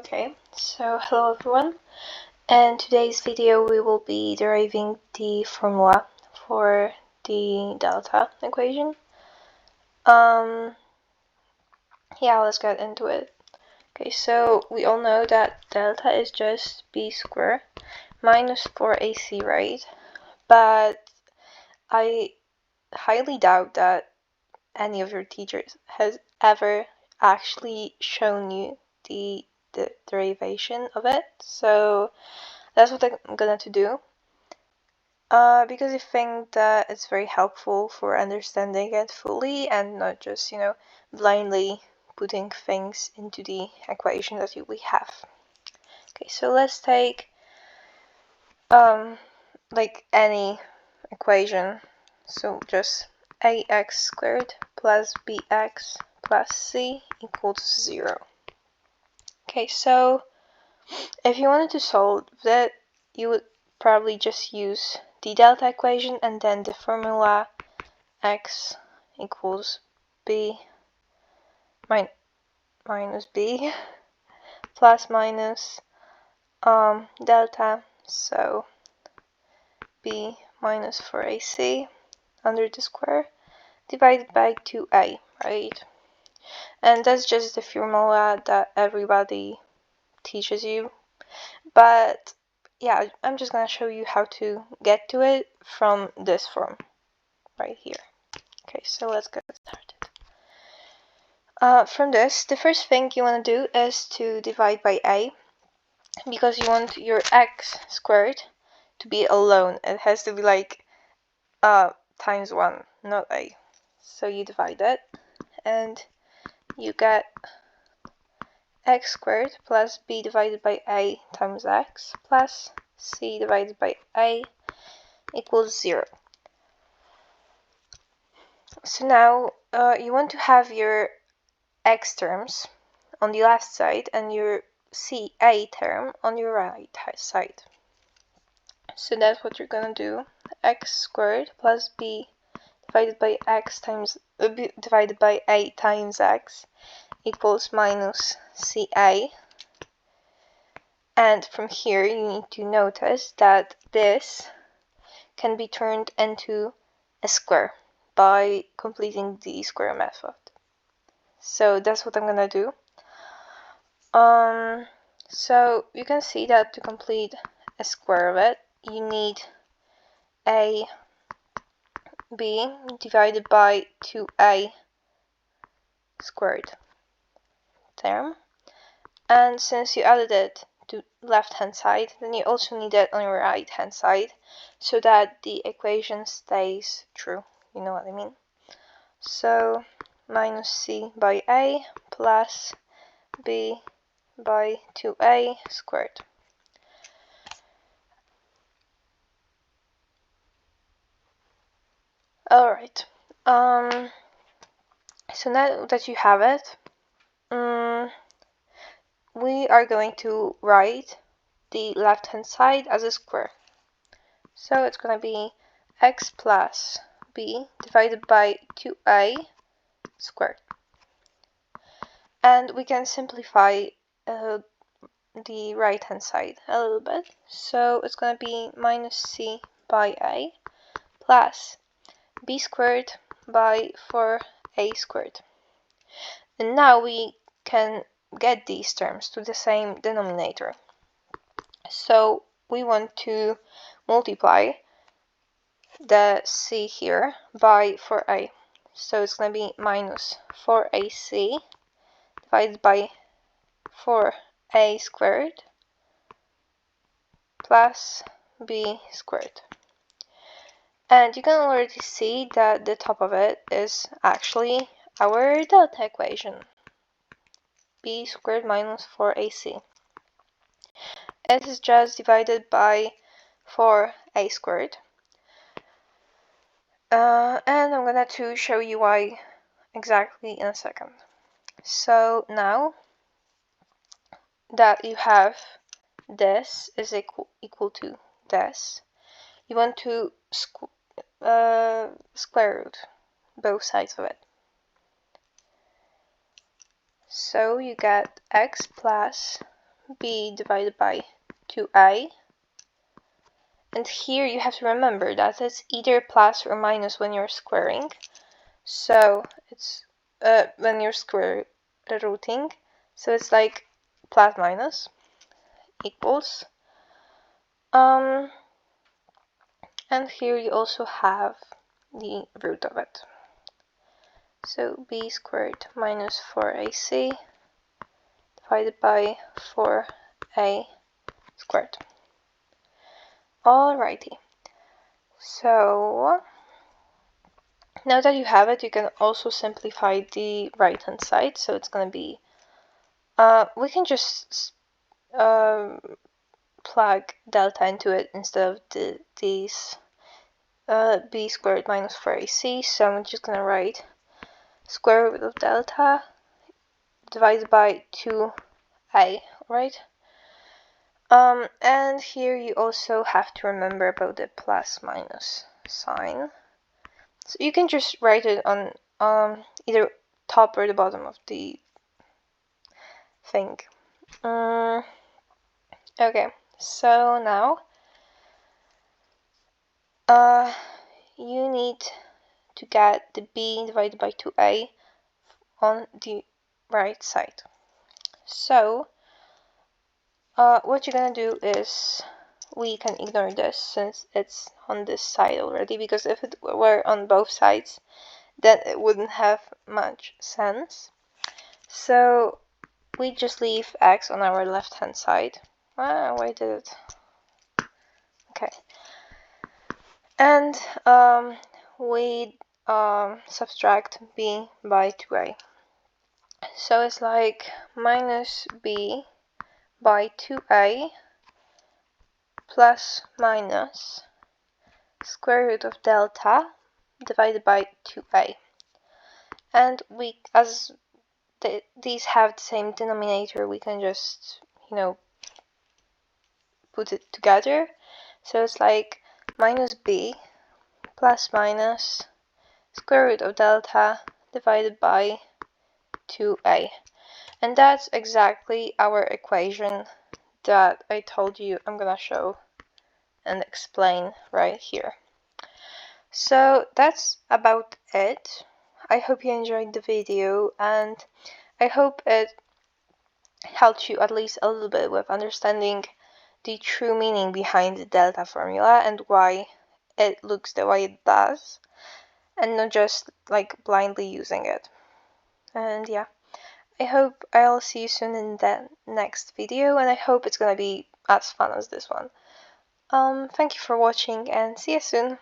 Okay, so hello everyone. In today's video we will be deriving the formula for the delta equation. Yeah, let's get into it. Okay, so we all know that delta is just b squared minus 4ac, right? But I highly doubt that any of your teachers has ever actually shown you the derivation of it, so that's what I'm gonna do, because I think that it's very helpful for understanding it fully and not just, blindly putting things into the equation that we have. Okay, so let's take like any equation, so just ax squared plus bx plus c equals 0. Okay, so if you wanted to solve that, you would probably just use the delta equation and then the formula x equals b minus b plus minus delta, so b minus 4ac under the square divided by 2a, right? And that's just the formula that everybody teaches you, but yeah, I'm just gonna show you how to get to it from this form right here. Okay, so let's get started. From this, the first thing you want to do is to divide by a, because you want your x squared to be alone. It has to be like times 1, not a. So you divide it and you get x squared plus b divided by a times x plus c divided by a equals 0. So now you want to have your x terms on the left side and your ca term on your right side. So that's what you're gonna do. X squared plus b divided by x times divided by a times x equals minus ca. And from here you need to notice that this can be turned into a square by completing the square method. So that's what I'm gonna do. So you can see that to complete a square of it, you need a b divided by 2a squared term, and since you added it to left hand side, then you also need it on your right hand side so that the equation stays true. You know what I mean? So minus c by a plus b by 2a squared. Alright, so now that you have it, we are going to write the left hand side as a square. So it's going to be x plus b divided by 2a squared. And we can simplify the right hand side a little bit. So it's going to be minus c by a plus b squared by 4a squared. And now we can get these terms to the same denominator. So we want to multiply the c here by 4a. So it's going to be minus 4ac divided by 4a squared plus b squared. And you can already see that the top of it is actually our delta equation, b squared minus 4ac. It is just divided by 4a squared. And I'm gonna to show you why exactly in a second. So now that you have this is equal to this, you want to square root both sides of it. So you get x plus b divided by 2a. And here you have to remember that it's either plus or minus when you're squaring. So it's when you're square rooting. So it's like plus minus equals. And here you also have the root of it. So b squared minus 4ac divided by 4a squared. Alrighty. So now that you have it, you can also simplify the right hand side. So it's going to be, we can just plug delta into it instead of these b squared minus 4ac. So I'm just going to write square root of delta divided by 2a, right? And here you also have to remember about the plus minus sign. So you can just write it on either top or the bottom of the thing. Okay, so now you need to get the b divided by 2a on the right side. So what you're gonna do is, we can ignore this since it's on this side already, because if it were on both sides, then it wouldn't have much sense. So we just leave x on our left hand side. Why did it? Okay. And we subtract b by 2a. So it's like minus b by 2a plus minus square root of delta divided by 2a. And we, as these have the same denominator, we can just, put it together. So it's like minus b plus minus square root of delta divided by 2a. And that's exactly our equation that I told you I'm gonna show and explain right here. So that's about it. I hope you enjoyed the video, and I hope it helped you at least a little bit with understanding the true meaning behind the delta formula and why it looks the way it does, and not just like blindly using it. And yeah, I hope I'll see you soon in the next video, and I hope it's gonna be as fun as this one. Thank you for watching, and see you soon.